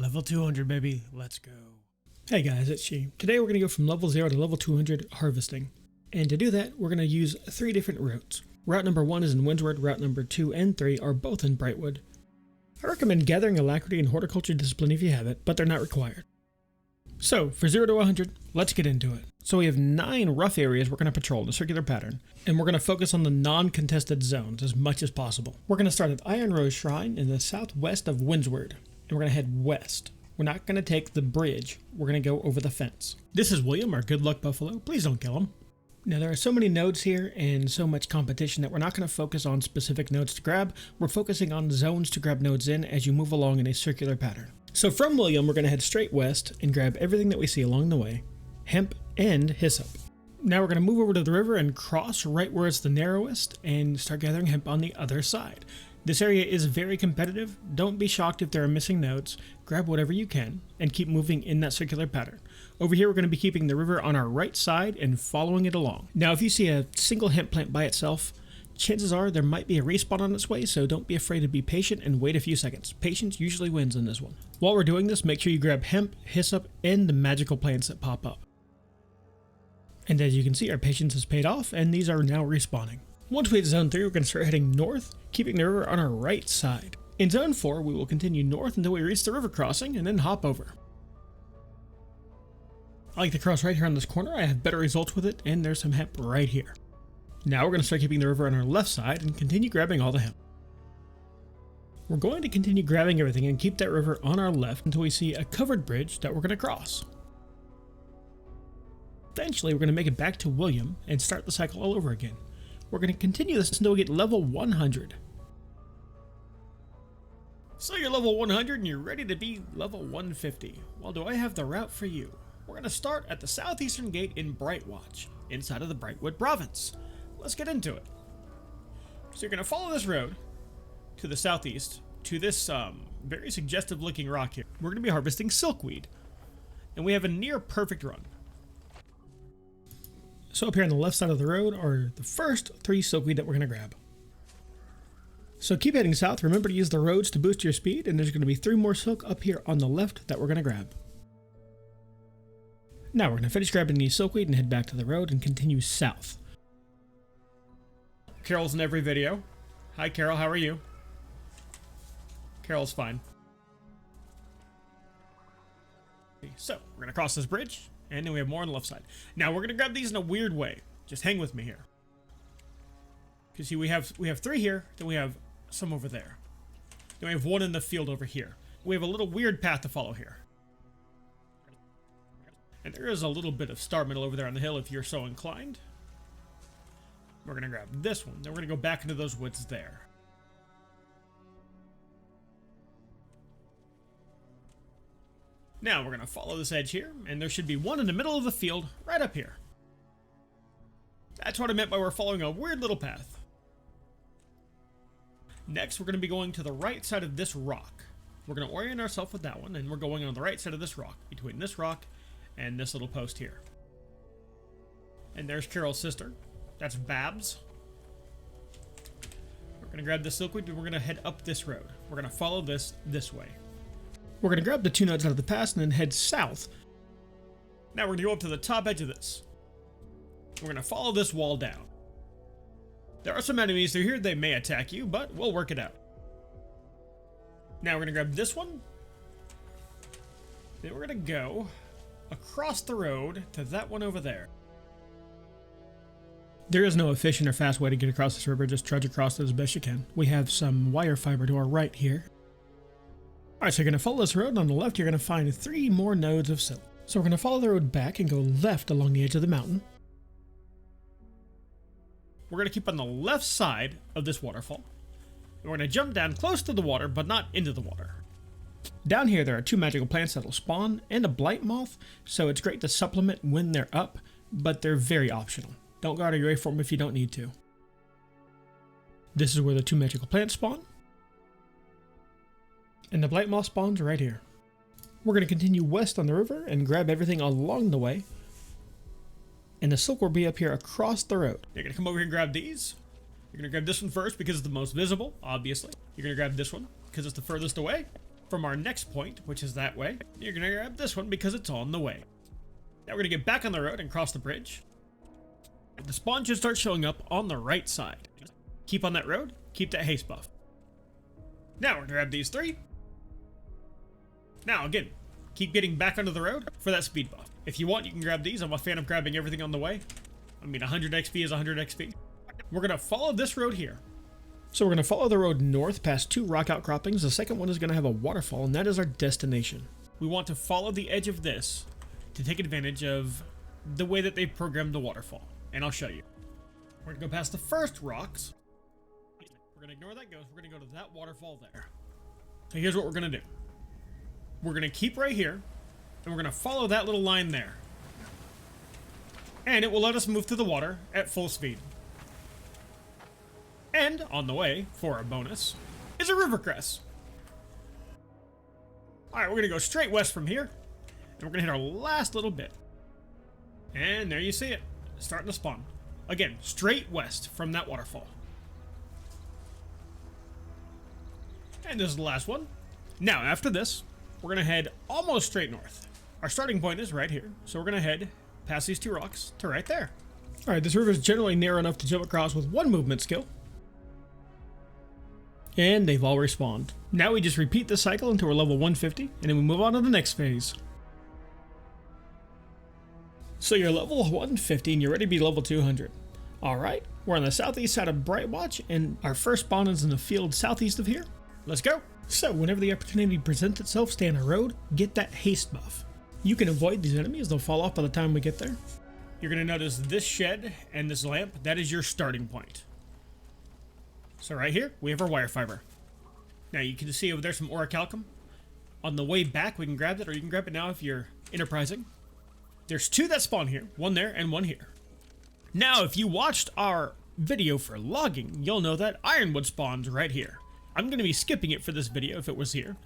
Level 200, baby. Let's go. Hey guys, it's She. Today we're going to go from level 0 to level 200 harvesting. And to do that, we're going to use 3 different routes. Route number 1 is in Windsward, route number 2 and 3 are both in Brightwood. I recommend gathering alacrity and horticulture discipline if you have it, but they're not required. So, for 0 to 100, let's get into it. So we have 9 rough areas we're going to patrol in a circular pattern, and we're going to focus on the non-contested zones as much as possible. We're going to start at Iron Rose Shrine in the southwest of Windsward, and we're going to head west. We're not going to take the bridge, we're going to go over the fence. This is William, our good luck buffalo. Please don't kill him. Now there are so many nodes here and so much competition that we're not going to focus on specific nodes to grab. We're focusing on zones to grab nodes in as you move along in a circular pattern. So from William, we're going to head straight west and grab everything that we see along the way, hemp and hyssop. Now we're going to move over to the river and cross right where it's the narrowest and start gathering hemp on the other side. This area is very competitive. Don't be shocked if there are missing nodes. Grab whatever you can and keep moving in that circular pattern. Over here we're going to be keeping the river on our right side and following it along. Now if you see a single hemp plant by itself, chances are there might be a respawn on its way, so don't be afraid to be patient and wait a few seconds. Patience usually wins in this one. While we're doing this, make sure you grab hemp, hyssop, and the magical plants that pop up. And as you can see, our patience has paid off and these are now respawning. Once we hit zone 3, we're going to start heading north, keeping the river on our right side. In zone 4, we will continue north until we reach the river crossing and then hop over. I like to cross right here on this corner. I have better results with it, and there's some hemp right here. Now we're going to start keeping the river on our left side and continue grabbing all the hemp. We're going to continue grabbing everything and keep that river on our left until we see a covered bridge that we're going to cross. Eventually, we're going to make it back to William and start the cycle all over again. We're going to continue this until we get level 100. So you're level 100 and you're ready to be level 150. Well, do I have the route for you? We're going to start at the southeastern gate in Brightwood, inside of the Brightwood province. Let's get into it. So you're going to follow this road to the southeast to this very suggestive looking rock here. We're going to be harvesting silkweed, and we have a near perfect run. So up here on the left side of the road are the first 3 silkweed that we're going to grab. So keep heading south. Remember to use the roads to boost your speed, and there's going to be 3 more silk up here on the left that we're going to grab. Now we're going to finish grabbing these silkweed and head back to the road and continue south. Carol's in every video. Hi Carol, how are you? Carol's fine. So we're going to cross this bridge. And then we have more on the left side. Now we're going to grab these in a weird way. Just hang with me here. Because see, we have 3 here, then we have some over there. Then we have 1 in the field over here. We have a little weird path to follow here. And there is a little bit of star metal over there on the hill if you're so inclined. We're going to grab this one. Then we're going to go back into those woods there. Now we're going to follow this edge here, and there should be 1 in the middle of the field, right up here. That's what I meant by we're following a weird little path. Next, we're going to be going to the right side of this rock. We're going to orient ourselves with that one, and we're going on the right side of this rock, between this rock and this little post here. And there's Carol's sister. That's Babs. We're going to grab the silkweed, and we're going to head up this road. We're going to follow this way. We're going to grab the 2 nodes out of the pass and then head south. Now we're going to go up to the top edge of this. We're going to follow this wall down. There are some enemies through here. They may attack you, but we'll work it out. Now we're going to grab this one. Then we're going to go across the road to that one over there. There is no efficient or fast way to get across this river. Just trudge across it as best you can. We have some wire fiber to our right here. Alright, so you're going to follow this road, and on the left you're going to find 3 more nodes of silk. So we're going to follow the road back and go left along the edge of the mountain. We're going to keep on the left side of this waterfall. And we're going to jump down close to the water, but not into the water. Down here there are 2 magical plants that will spawn, and a blight moth, so it's great to supplement when they're up, but they're very optional. Don't go out of your way for them if you don't need to. This is where the 2 magical plants spawn. And the blight moth spawns right here. We're going to continue west on the river and grab everything along the way. And the silk will be up here across the road. You're going to come over here and grab these. You're going to grab this one first because it's the most visible, obviously. You're going to grab this one because it's the furthest away. from our next point, which is that way. You're gonna grab this one because it's on the way. Now we're gonna get back on the road and cross the bridge. The spawn should start showing up on the right side. Keep on that road, keep that haste buff. Now we're gonna grab these 3. Now again, keep getting back onto the road for that speed buff. If you want, you can grab these. I'm a fan of grabbing everything on the way. I mean, 100 XP is 100 XP. We're gonna follow this road here. So we're going to follow the road north past 2 rock outcroppings. The second one is going to have a waterfall, and that is our destination. We want to follow the edge of this to take advantage of the way that they've programmed the waterfall. And I'll show you. We're going to go past the first rocks. We're going to ignore that ghost. We're going to go to that waterfall there. So here's what we're going to do. We're going to keep right here, and we're going to follow that little line there. And it will let us move through the water at full speed. And on the way, for a bonus, is a river cress. Alright, we're going to go straight west from here. And we're going to hit our last little bit. And there you see it. Starting to spawn. Again, straight west from that waterfall. And this is the last one. Now, after this, we're going to head almost straight north. Our starting point is right here. So we're going to head past these 2 rocks to right there. Alright, this river is generally narrow enough to jump across with 1 movement skill. And they've all respawned. Now we just repeat this cycle until we're level 150, and then we move on to the next phase. So you're level 150 and you're ready to be level 200. Alright, we're on the southeast side of Brightwood, and our first spawn is in the field southeast of here. Let's go! So whenever the opportunity presents itself, stay on the road, get that haste buff. You can avoid these enemies, they'll fall off by the time we get there. You're going to notice this shed and this lamp, that is your starting point. So right here, we have our Wirefiber. Now you can see over there some orichalcum. On the way back, we can grab that, or you can grab it now if you're enterprising. There's 2 that spawn here, 1 there and 1 here. Now, if you watched our video for logging, you'll know that ironwood spawns right here. I'm going to be skipping it for this video if it was here,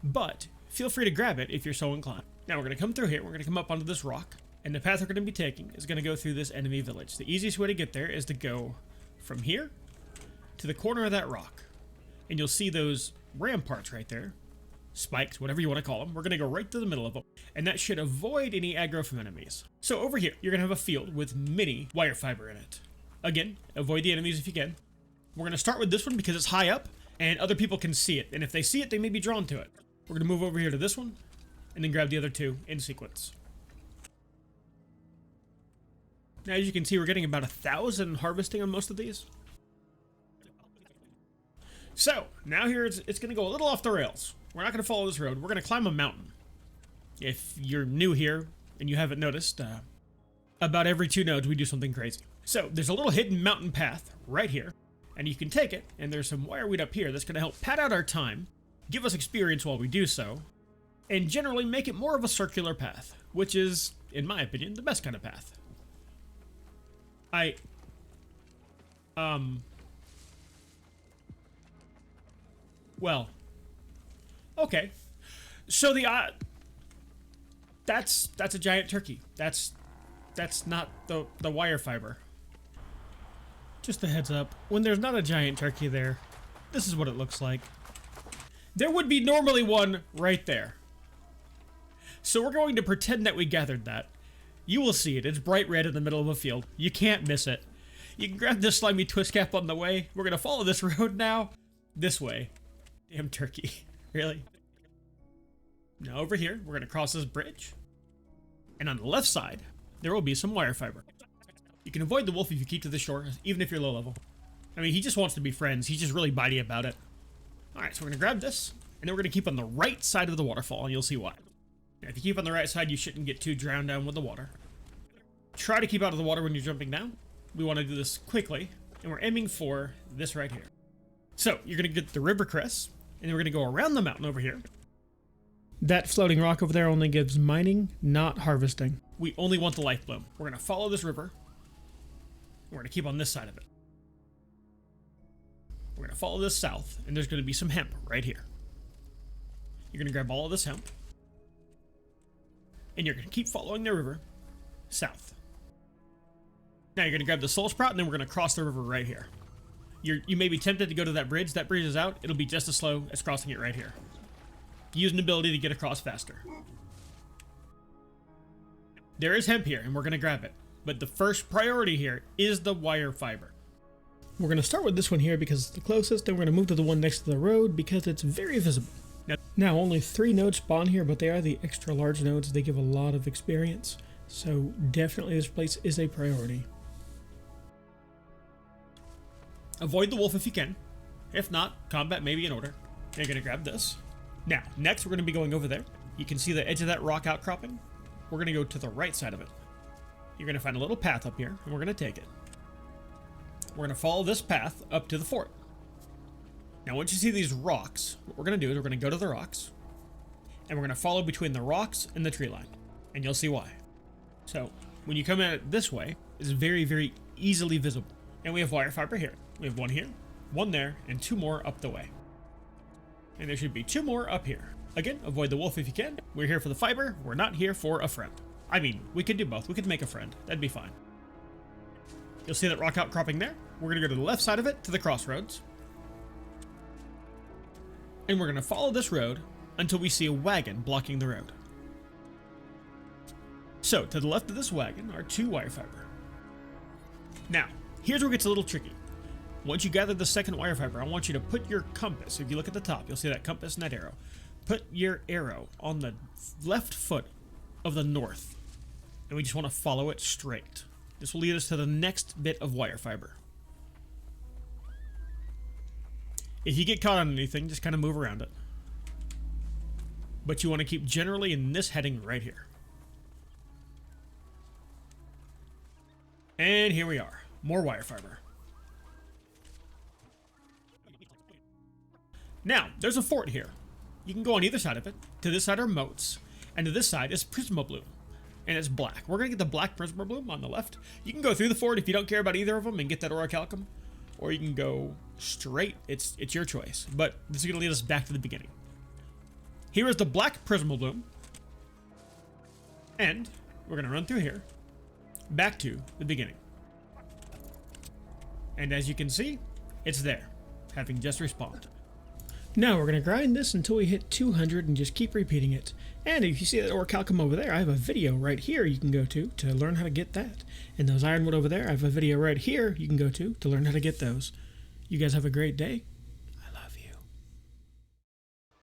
but feel free to grab it if you're so inclined. Now we're going to come through here, we're going to come up onto this rock, and the path we're going to be taking is going to go through this enemy village. The easiest way to get there is to go from here to the corner of that rock, and you'll see those ramparts right there, spikes, whatever you want to call them. We're going to go right to the middle of them, and that should avoid any aggro from enemies. So over here, you're going to have a field with mini Wirefiber in it. Again, avoid the enemies if you can. We're going to start with this one because it's high up, and other people can see it, and if they see it, they may be drawn to it. We're going to move over here to this one, and then grab the other 2 in sequence. Now, as you can see, we're getting about 1,000 harvesting on most of these. So, now here it's going to go a little off the rails. We're not going to follow this road. We're going to climb a mountain. If you're new here and you haven't noticed, about every 2 nodes we do something crazy. So, there's a little hidden mountain path right here, and you can take it, and there's some wireweed up here that's going to help pad out our time, give us experience while we do so, and generally make it more of a circular path, which is, in my opinion, the best kind of path. Well, okay. So that's a giant turkey. That's not the Wirefiber. Just a heads up, when there's not a giant turkey there, this is what it looks like. There would be normally one right there. So we're going to pretend that we gathered that. You will see it. It's bright red in the middle of a field. You can't miss it. You can grab this slimy twist cap on the way. We're going to follow this road now. This way. Damn turkey. Really? Now over here, we're going to cross this bridge. And on the left side, there will be some Wirefiber. You can avoid the wolf if you keep to the shore, even if you're low level. I mean, he just wants to be friends. He's just really bitey about it. Alright, so we're going to grab this, and then we're going to keep on the right side of the waterfall, and you'll see why. Now, if you keep on the right side, you shouldn't get too drowned down with the water. Try to keep out of the water when you're jumping down. We want to do this quickly, and we're aiming for this right here. So, you're going to get the river crest, and then we're going to go around the mountain over here. That floating rock over there only gives mining, not harvesting. We only want the life bloom. We're going to follow this river. We're going to keep on this side of it. We're going to follow this south, and there's going to be some hemp right here. You're going to grab all of this hemp, and you're going to keep following the river south. Now you're going to grab the soul sprout, and then we're going to cross the river right here. You may be tempted to go to that bridge. That bridge is out. It'll be just as slow as crossing it right here. use an ability to get across faster. There is hemp here, and we're going to grab it. But the first priority here is the wire fiber. We're going to start with this one here because it's the closest, then we're going to move to the one next to the road because it's very visible. Now only 3 nodes spawn here, but they are the extra large nodes. They give a lot of experience, so definitely this place is a priority. Avoid the wolf if you can. If not, combat may be in order. You're going to grab this. Now, next we're going to be going over there. You can see the edge of that rock outcropping. We're going to go to the right side of it. You're going to find a little path up here, and we're going to take it. We're going to follow this path up to the fort. Now, once you see these rocks, what we're going to do is we're going to go to the rocks, and we're going to follow between the rocks and the tree line, and you'll see why. So, when you come at it this way, it's very, very easily visible. And we have wire fiber here. We have one here, one there, and 2 more up the way. And there should be 2 more up here. Again, avoid the wolf if you can. We're here for the fiber. We're not here for a friend. I mean, we could do both. We could make a friend. That'd be fine. You'll see that rock outcropping there. We're going to go to the left side of it to the crossroads. And we're going to follow this road until we see a wagon blocking the road. So, to the left of this wagon are 2 wire fiber. Now, here's where it gets a little tricky. Once you gather the second wire fiber, I want you to put your compass. If you look at the top, you'll see that compass and that arrow. Put your arrow on the left foot of the north. And we just want to follow it straight. This will lead us to the next bit of wire fiber. If you get caught on anything, just kind of move around it. But you want to keep generally in this heading right here. And here we are. More wire fiber. Now, there's a fort here. You can go on either side of it. To this side are moats, and to this side is Prisma Bloom, and it's black. We're going to get the black Prisma Bloom on the left. You can go through the fort if you don't care about either of them and get that orichalcum, or you can go straight. It's your choice, but this is going to lead us back to the beginning. Here is the black Prisma Bloom, and we're going to run through here, back to the beginning. And as you can see, it's there, having just respawned. Now we're going to grind this until we hit 200 and just keep repeating it. And if you see that orichalcum over there, I have a video right here you can go to learn how to get that. And those ironwood over there, I have a video right here you can go to learn how to get those. You guys have a great day.